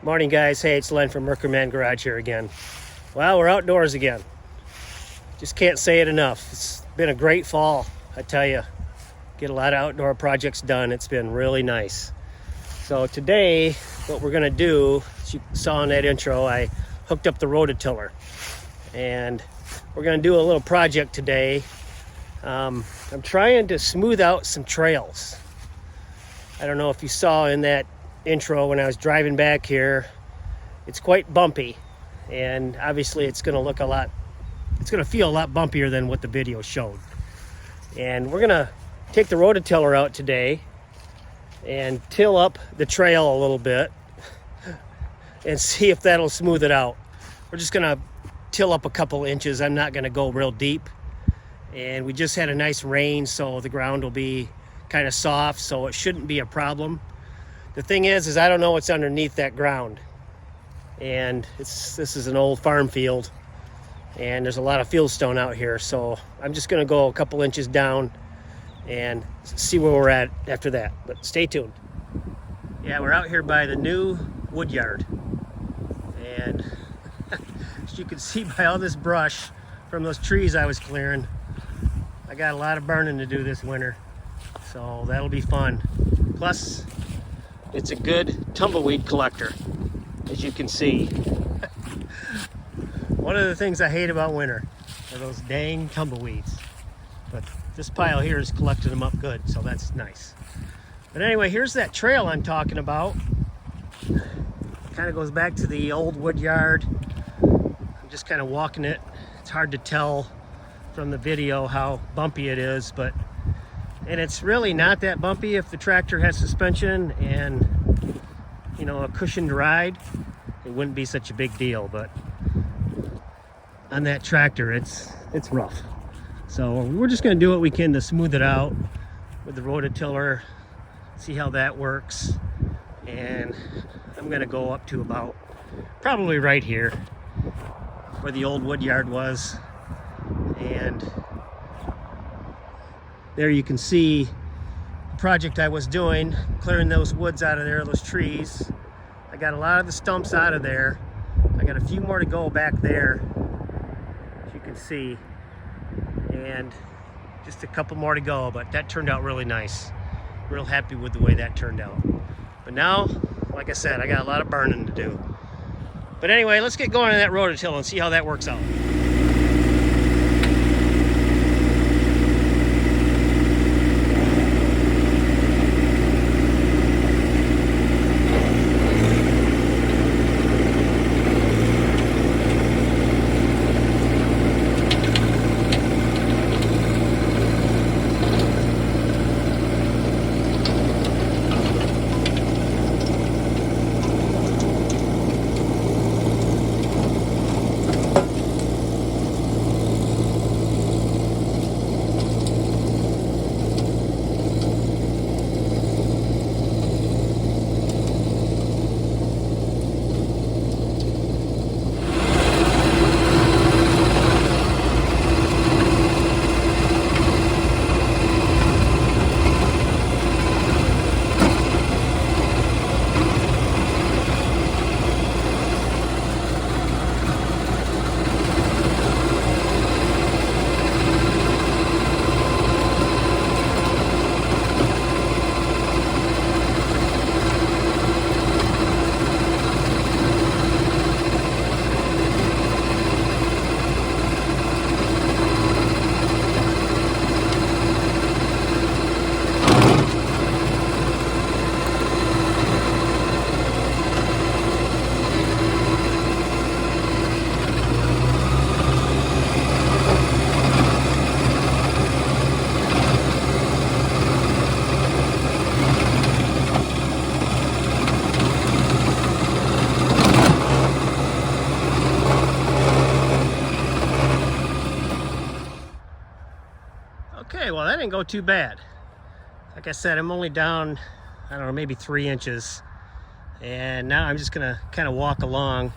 Morning, guys. Hey, it's Len from Mercury Man Garage here again. Well, we're outdoors again. Just can't say it enough. It's been a great fall, I tell you. Get a lot of outdoor projects done. It's been really nice. So today, what we're gonna do, as you saw in that intro, I hooked up the rototiller. And we're gonna do a little project today. I'm trying to smooth out some trails. I don't know if you saw in that intro when I was driving back here, it's quite bumpy, and obviously it's going to feel a lot bumpier than what the video showed. And we're going to take the rototiller out today and till up the trail a little bit and see if that'll smooth it out. We're just going to till up a couple inches. I'm not going to go real deep, and we just had a nice rain, so the ground will be kind of soft, so it shouldn't be a problem. The thing is I don't know what's underneath that ground, and this is an old farm field, and there's a lot of fieldstone out here, so I'm just going to go a couple inches down and see where we're at after that. But stay tuned. Yeah, we're out here by the new wood yard, and as you can see by all this brush from those trees I was clearing, I got a lot of burning to do this winter, so that'll be fun. Plus, it's a good tumbleweed collector, as you can see. One of the things I hate about winter are those dang tumbleweeds. But this pile here is collecting them up good, so that's nice. But anyway, here's that trail I'm talking about. Kind of goes back to the old wood yard. I'm just kind of walking it. It's hard to tell from the video how bumpy it is, and it's really not that bumpy if the tractor has suspension and, you know, a cushioned ride. It wouldn't be such a big deal, but on that tractor, it's rough. So we're just going to do what we can to smooth it out with the rototiller, see how that works. And I'm going to go up to about probably right here where the old wood yard was, and there you can see the project I was doing, clearing those woods out of there, those trees. I got a lot of the stumps out of there. I got a few more to go back there, as you can see, and just a couple more to go, but that turned out really nice. Real happy with the way that turned out. But now, like I said, I got a lot of burning to do. But anyway, let's get going on that rototiller and see how that works out. Okay, well, that didn't go too bad. Like I said, I'm only down, I don't know, maybe 3 inches. And now I'm just gonna kind of walk along,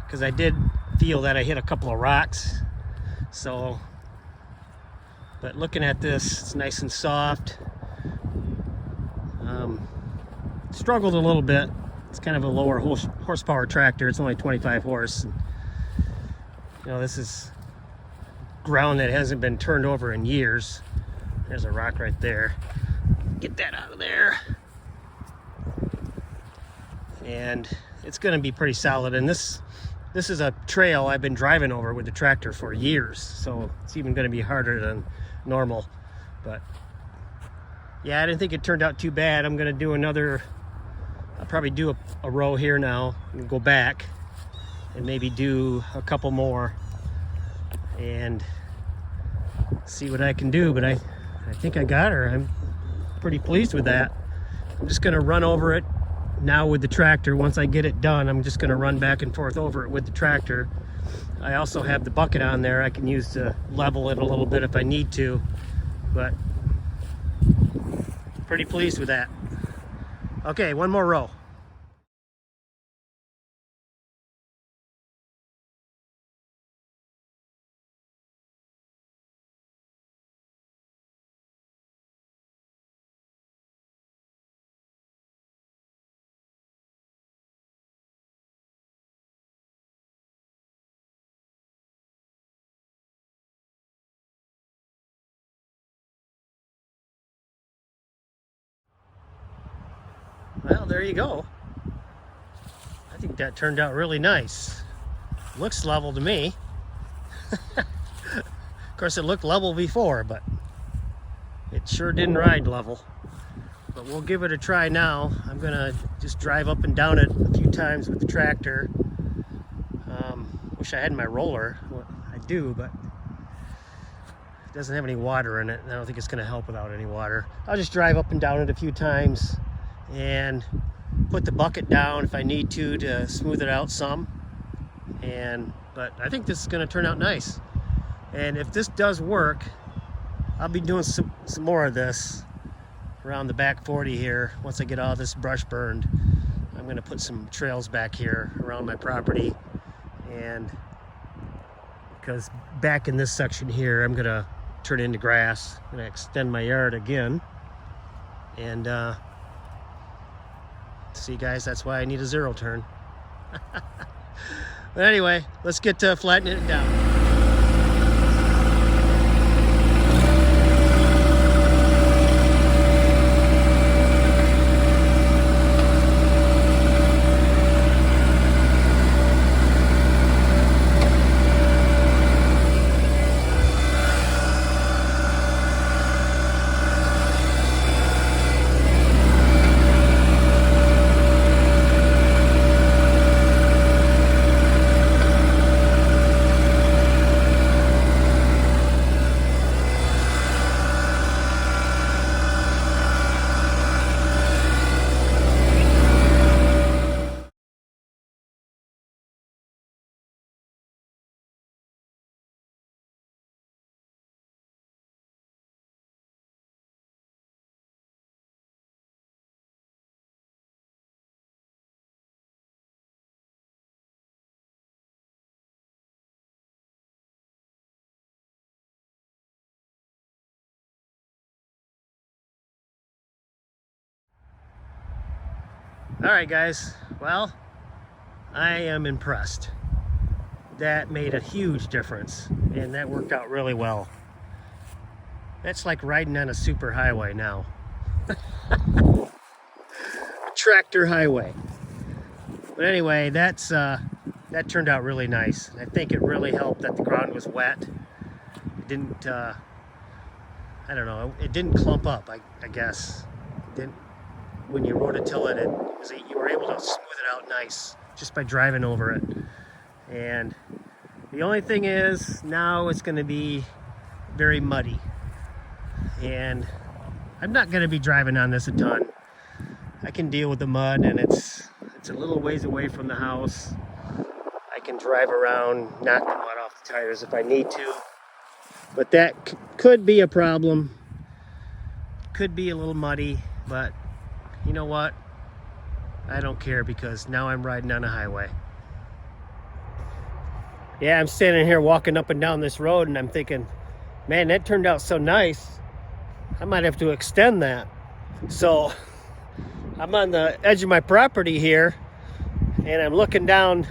because I did feel that I hit a couple of rocks. So, but looking at this, it's nice and soft. Struggled a little bit It's kind of a lower horsepower tractor. It's only 25 horse. And, you know, this is ground that hasn't been turned over in years. There's a rock right there. Get that out of there. And it's going to be pretty solid. And this is a trail I've been driving over with the tractor for years, so it's even going to be harder than normal. But yeah, I didn't think it turned out too bad. I'm going to do another, I'll probably do a row here now and go back and maybe do a couple more and see what I can do. But I think I got her. I'm pretty pleased with that. I'm just going to run over it now with the tractor. Once I get it done, I'm just going to run back and forth over it with the tractor. I also have the bucket on there I can use to level it a little bit if I need to, but pretty pleased with that. Okay, one more row. Well, there you go. I think that turned out really nice. Looks level to me. Of course, it looked level before, but it sure didn't ride level. But we'll give it a try now. I'm gonna just drive up and down it a few times with the tractor. Wish I had my roller. Well, I do, but it doesn't have any water in it. I don't think it's gonna help without any water. I'll just drive up and down it a few times and put the bucket down if I need to smooth it out some. But I think this is going to turn out nice. And if this does work, I'll be doing some more of this around the back 40 here. Once I get all this brush burned, I'm going to put some trails back here around my property. And because back in this section here, I'm going to turn into grass. I'm going to extend my yard again. And see, guys, that's why I need a zero turn. But anyway, let's get to flattening it down. All right, guys, well, I am impressed. That made a huge difference, and that worked out really well. That's like riding on a super highway now. A tractor highway. But anyway, that turned out really nice. I think it really helped that the ground was wet. It didn't, I don't know, it didn't clump up, I guess. It didn't. When you rototill it, you were able to smooth it out nice just by driving over it. And the only thing is, now it's going to be very muddy. And I'm not going to be driving on this a ton. I can deal with the mud, and it's a little ways away from the house. I can drive around, knock the mud off the tires if I need to. But that could be a problem. Could be a little muddy, but you know what? I don't care, because now I'm riding on a highway. Yeah, I'm standing here walking up and down this road, and I'm thinking, man, that turned out so nice. I might have to extend that. So I'm on the edge of my property here, and I'm looking down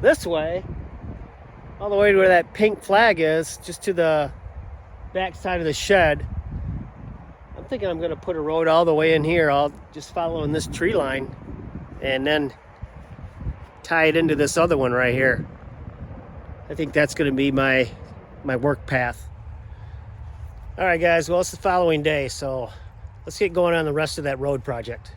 this way, all the way to where that pink flag is, just to the back side of the shed. I'm thinking I'm going to put a road all the way in here, all just following this tree line, and then tie it into this other one right here. I think that's going to be my work path. All right, guys, well, it's the following day, so let's get going on the rest of that road project.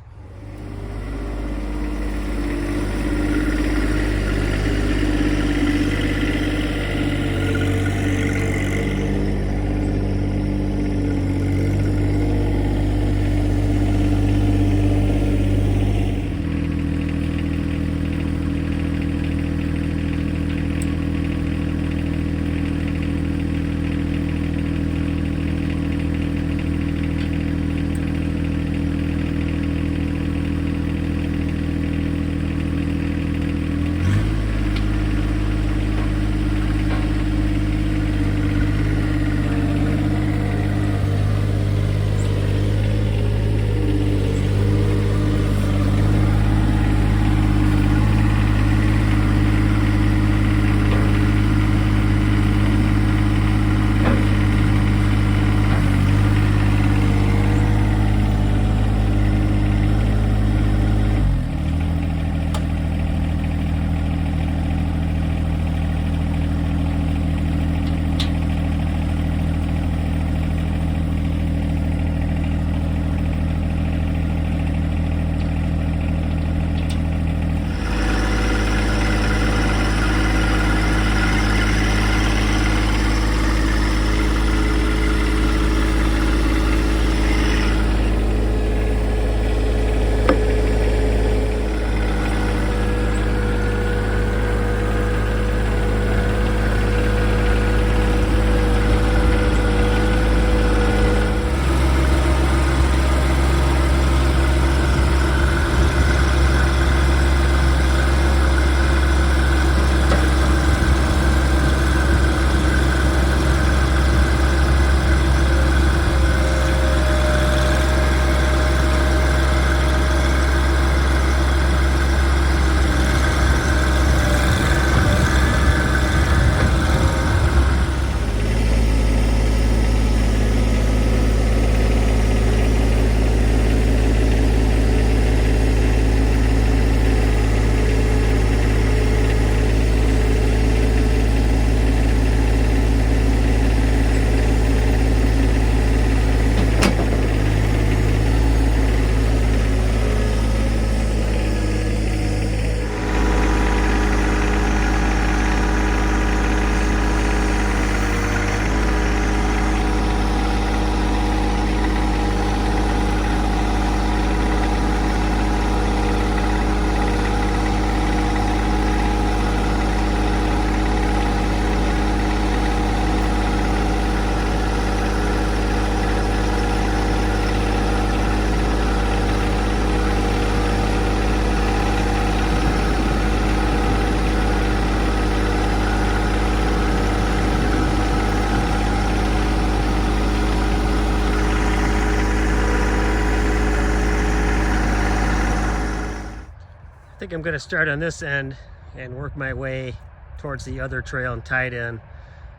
I think I'm going to start on this end and work my way towards the other trail and tie it in,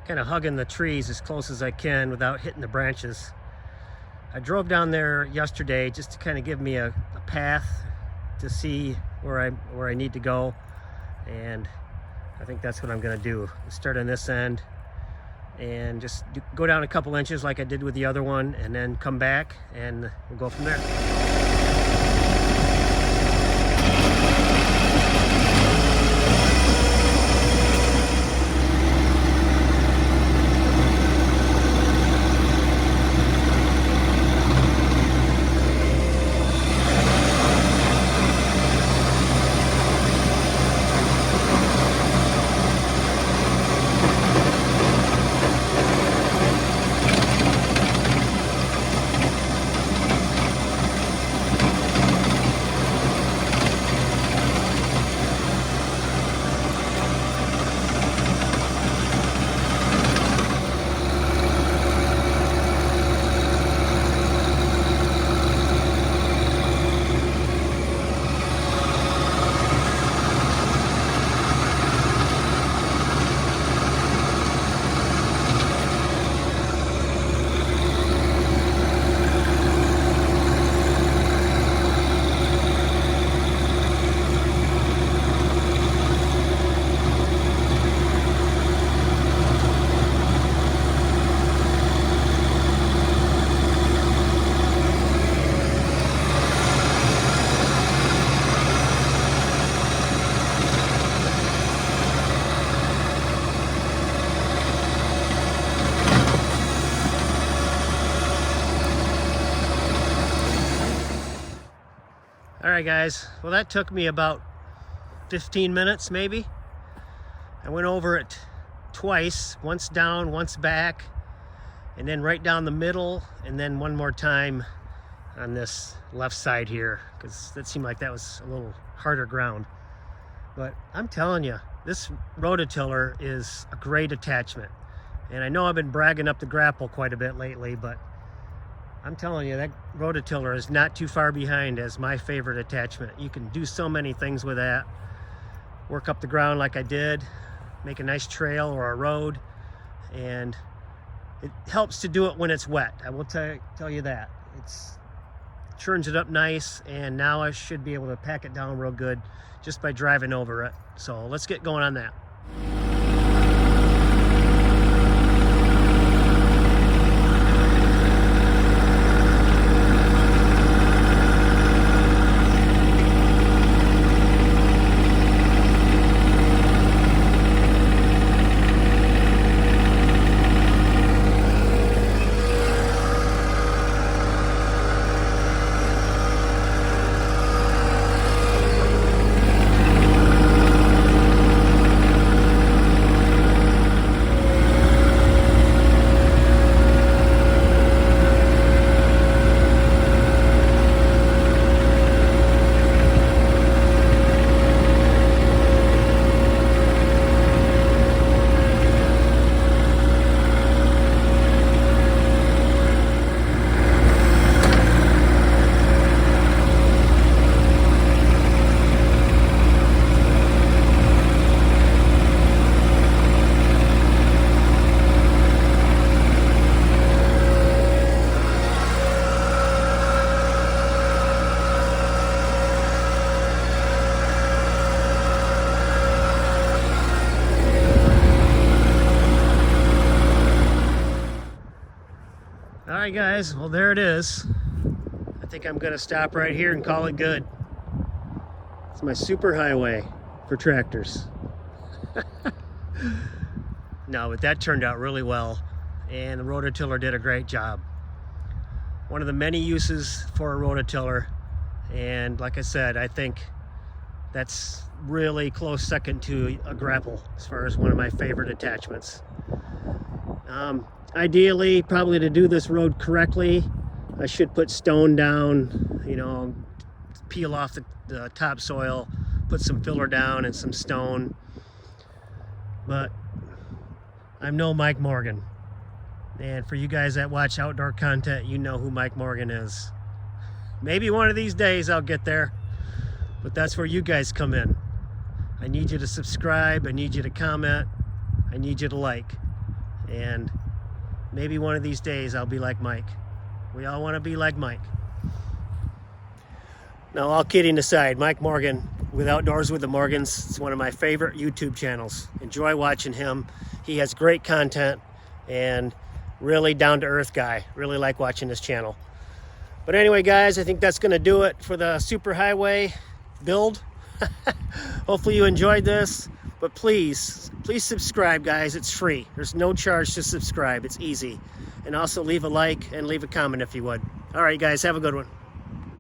kind of hugging the trees as close as I can without hitting the branches. I drove down there yesterday just to kind of give me a path to see where I need to go, and I think that's what I'm going to do. Start on this end and just go down a couple inches like I did with the other one, and then come back and we'll go from there. right, guys. Well, that took me about 15 minutes, maybe. I went over it twice, once down, once back, and then right down the middle, and then one more time on this left side here, because that seemed like that was a little harder ground. But I'm telling you, this rototiller is a great attachment. And I know I've been bragging up the grapple quite a bit lately, but I'm telling you, that rototiller is not too far behind as my favorite attachment. You can do so many things with that. Work up the ground like I did, make a nice trail or a road, and it helps to do it when it's wet. I will tell you that. It churns it up nice, and now I should be able to pack it down real good just by driving over it. So let's get going on that. Alright guys, well there it is. I think I'm gonna stop right here and call it good. It's my super highway for tractors. No, but that turned out really well, and the rototiller did a great job. One of the many uses for a rototiller, and like I said, I think that's really close second to a grapple as far as one of my favorite attachments. Ideally, probably to do this road correctly, I should put stone down, you know, peel off the topsoil, put some filler down and some stone. But I'm no Mike Morgan. And for you guys that watch outdoor content, you know who Mike Morgan is. Maybe one of these days I'll get there, but that's where you guys come in. I need you to subscribe, I need you to comment, I need you to like. And maybe one of these days I'll be like Mike. We all want to be like Mike. Now, all kidding aside, Mike Morgan with Outdoors with the Morgans is one of my favorite YouTube channels. Enjoy watching him. He has great content and really down-to-earth guy. Really like watching his channel. But anyway, guys, I think that's going to do it for the Super Highway build. Hopefully you enjoyed this. But please subscribe, guys. It's free. There's no charge to subscribe. It's easy. And also leave a like and leave a comment if you would. All right, guys, have a good one.